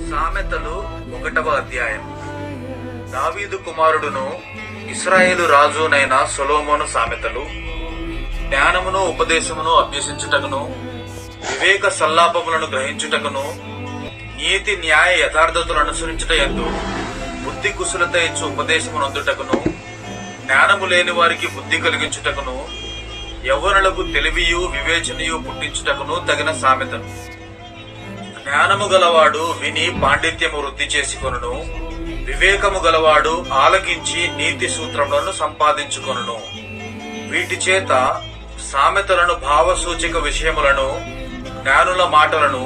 సామెతలు 1వ అధ్యాయం. దావీదు కుమారుడును ఇశ్రాయేలు రాజునైన సొలొమోను సామెతలు. జ్ఞానమును ఉపదేశమును అభ్యసించుటకును, వివేక సల్లాపములను గ్రహించుటకును, నీతి న్యాయ యథార్థతలను అనుసరించుట యందు బుద్ధి కుశలత ఇచ్చు ఉపదేశమును అందుటకును, జ్ఞానము లేని వారికి బుద్ధి కలిగించుటకును, యవ్వనులకు తెలివియు వివేచనయు పుట్టించుటకును తగిన సామెతను. జ్ఞానము గలవాడు విని పాండిత్యము వృద్ధి చేసుకొనును, వివేకము గలవాడు ఆలకించి నీతి సూత్రములను సంపాదించుకొనును. వీటి చేత సామెతలను, భావసూచక విషయములను, జ్ఞానుల మాటలను,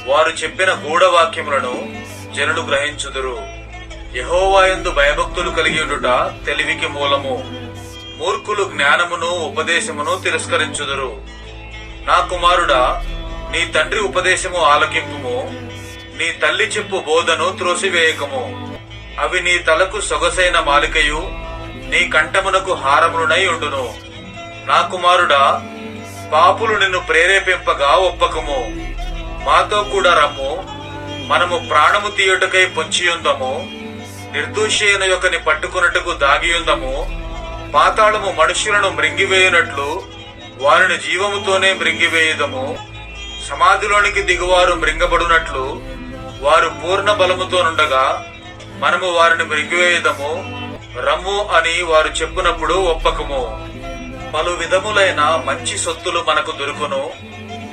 వారు చెప్పిన గూఢవాక్యములను జనులు గ్రహించుదురు. యెహోవా యందు భయభక్తులు కలిగి ఉండుట తెలివికి మూలము. మూర్ఖులు జ్ఞానమును ఉపదేశమును తిరస్కరించుదురు. నా కుమారుడా, నీ తండ్రి ఉపదేశము ఆలకింపుము, నీ తల్లి చెప్పు బోధను త్రోసివేయకము. అవి నీ తలకు సొగసైన మాలికయు, నీ కంఠమునకు హారములునై ఉండును. నా కుమారుడా, పాపులు నిన్ను ప్రేరేపింపగా ఒప్పకము. మాతో కూడా రమ్ము, మనము ప్రాణము తీయుటకై పొంచియుందము. నిర్దోషి అయిన యొక్కని పట్టుకున్నట్టుకు దాగియుందము. పాతాళము మనుష్యులను మృంగివేయునట్లు వారిని జీవముతోనే మృంగివేయుదము. సమాధిలోనికి దిగువారు మృంగబడునట్లు వారు పూర్ణ బలముతోనుండగా మనము వారిని మృంగివేయుదము. రమ్ము అని వారు చెప్పునప్పుడు ఒప్పకము. పలు విధములైన మంచి సొత్తులు మనకు దొరుకును.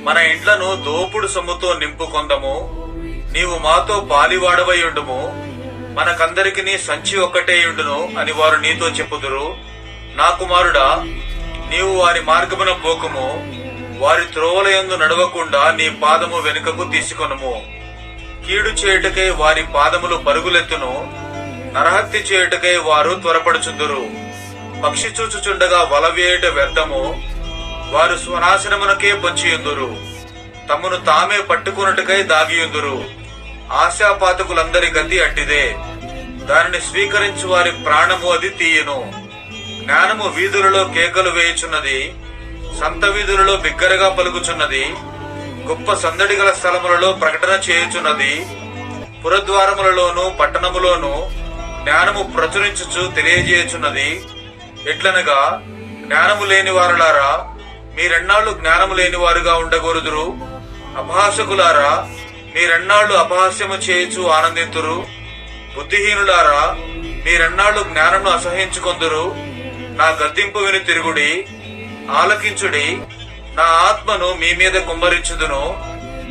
మన ఇండ్లను దోపుడు సొమ్ముతో నింపుకొందము. నీవు మాతో పాలివాడవై ఉండుము, మనకందరికి సంచి ఒక్కటే ఉండును అని వారు నీతో చెప్పుదురు. నా కుమారుడా, నీవు వారి మార్గమున పోకుము. వారి త్రోవలయందు నడవకుండా నీ పాదము వెనుకకు తీసుకొనుము. కీడు చేయుటకై వారి పాదములు పరుగులెత్తును, నరహత్య చేయుటకై వారు త్వరపడుచుందురు. పక్షి చూచుచుండగా వల వేయుట వ్యర్థము, వారు స్వనాశనమునకే పొంచియుందురు. తమను తామే పట్టుకున్నట్టుకై దాగియుందురు. ఆశాపాతకులందరి గతి అట్టిదే, దానిని స్వీకరించు వారి ప్రాణము అది తీయును. జ్ఞానము వీధులలో కేకలు వేయుచున్నది, సంత వీధులలో బిగ్గరగా పలుకుచున్నది. గొప్ప సందడి గల స్థలములలో ప్రకటన చేయుచున్నది. పురద్వారములలోను పట్టణములోను జ్ఞానము ప్రచురించుచు తెలియజేయుచున్నది. ఎట్లనగా, జ్ఞానము లేని వారులారా, మీరెన్నాళ్లు జ్ఞానము లేని వారుగా ఉండగోరుదురు? అపహాసకులారా, మీరెన్నాళ్లు అపహాస్యము చేయుచు ఆనందింతురు? బుద్ధిహీనులారా, మీరెన్నాళ్లు జ్ఞానమును అసహించుకొందురు? నా గద్దింపు విని తిరుగుడి, ఆలకించుడి. నా ఆత్మను మీ మీద కుమ్మరించుదును,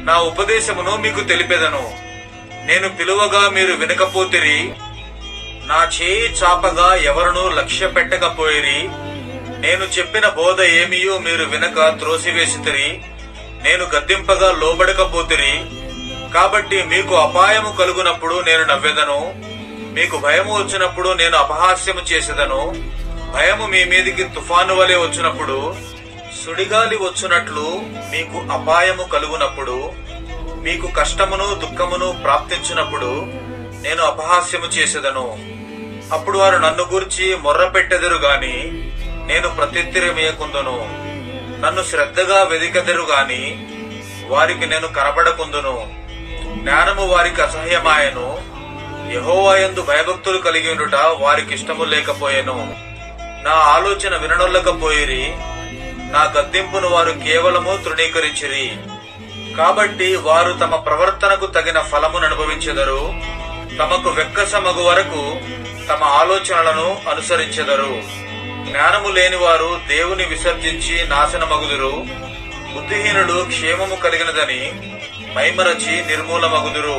నా ఉపదేశమును మీకు తెలిపెదను. నేను పిలువగా మీరు వినకపోతిరి, నా చేయి చాపగా ఎవరునూ లక్ష్య పెట్టకపోయిరి. నేను చెప్పిన బోధ ఏమియో మీరు వినక త్రోసివేసితిరి. నేను గద్దింపగా లోబడకపోతిరి. కాబట్టి మీకు అపాయము కలుగునప్పుడు నేను నవ్వెదను, మీకు భయము వచ్చినప్పుడు నేను అపహాస్యము చేసేదను. భయము మీ మీదికి తుఫాను వలె వచ్చినప్పుడు, సుడిగాలి వచ్చునట్లు మీకు అపాయము కలుగునప్పుడు, మీకు కష్టమును దుఃఖమును ప్రాప్తించినప్పుడు నేను అపహాస్యము చేసేదను. అప్పుడు వారు నన్ను గూర్చి మొర్ర పెట్టెదరు గాని నేను ప్రత్యుత్తరమియకుందును. నన్ను శ్రద్ధగా వెదికెదరు గాని వారికి నేను కనబడకుందును. జ్ఞానము వారికి అసహ్యమాయను, యెహోవా యందు భయభక్తులు కలిగి ఉండుట వారికి ఇష్టము లేకపోయెను. నా ఆలోచన విననొల్లకపోయిరి, నా గద్దింపును వారు కేవలము తృణీకరించిరి. కాబట్టి వారు తమ ప్రవర్తనకు తగిన ఫలమును అనుభవించెదరు. తమకు వెక్కసమగు వరకు తమ ఆలోచనలను అనుసరించెదరు. జ్ఞానము లేని వారు దేవుని విసర్జించి నాశనమగుదురు. బుద్ధిహీనుడు క్షేమము కలిగినదని మైమరచి నిర్మూలమగుదురు.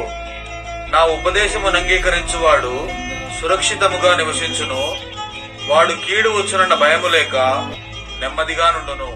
నా ఉపదేశమును అంగీకరించువాడు సురక్షితముగా నివసించును. వాడు కీడు వచ్చునన్న భయము లేక నెమ్మదిగా నుండును.